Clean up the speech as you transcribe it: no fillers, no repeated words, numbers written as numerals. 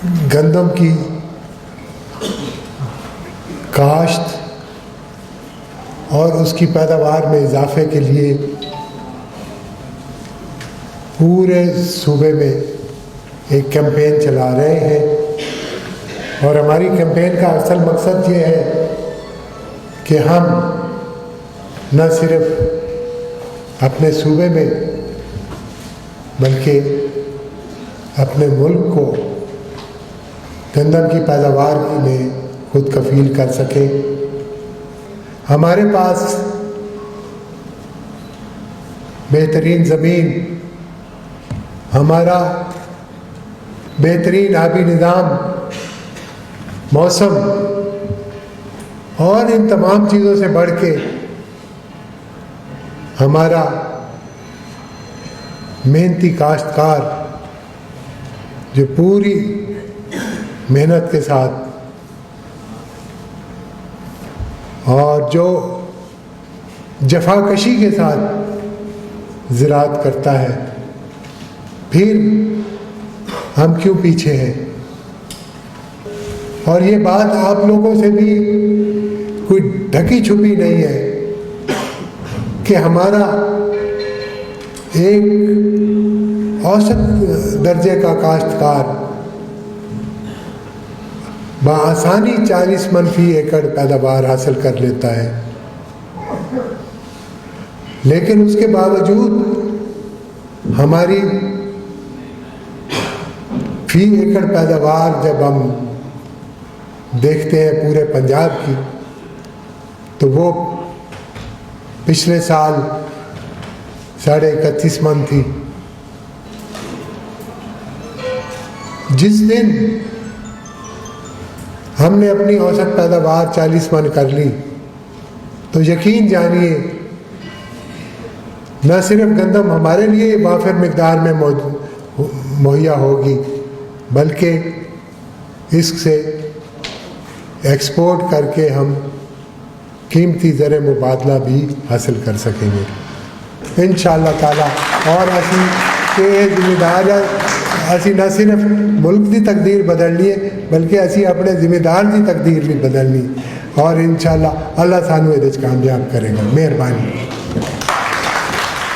گندم کی کاشت اور اس کی پیداوار میں اضافے کے لیے پورے صوبے میں ایک کیمپین چلا رہے ہیں، اور ہماری کیمپین کا اصل مقصد یہ ہے کہ ہم نہ صرف اپنے صوبے میں بلکہ اپنے ملک کو گندم کی پیداوار میں خود کفیل کر سکیں۔ ہمارے پاس بہترین زمین، ہمارا بہترین آبی نظام، موسم اور ان تمام چیزوں سے بڑھ کے ہمارا محنتی کاشتکار جو پوری محنت کے ساتھ اور جو جفاکشی کے ساتھ زراعت کرتا ہے، پھر ہم کیوں پیچھے ہیں؟ اور یہ بات آپ لوگوں سے بھی کوئی ڈھکی چھپی نہیں ہے کہ ہمارا ایک اوسط درجے کا کاشتکار بآسانی 40 من فی ایکڑ پیداوار حاصل کر لیتا ہے، لیکن اس کے باوجود ہماری فی ایکڑ پیداوار جب ہم دیکھتے ہیں پورے پنجاب کی، تو وہ پچھلے سال 31.5 من تھی۔ جس دن ہم نے اپنی اوسط پیداوار 40 من کر لی تو یقین جانیے نہ صرف گندم ہمارے لیے وافر مقدار میں مہیا ہوگی، بلکہ اس سے ایکسپورٹ کر کے ہم قیمتی زر مبادلہ بھی حاصل کر سکیں گے انشاءاللہ تعالیٰ۔ اور اسی نہ صرف ملک کی تقدیر بدلنی ہے بلکہ اسی اپنے ذمہ دار کی تقدیر بھی بدلنی، اور انشاءاللہ اللہ سانو یہ کامیاب کرے گا۔ مہربانی۔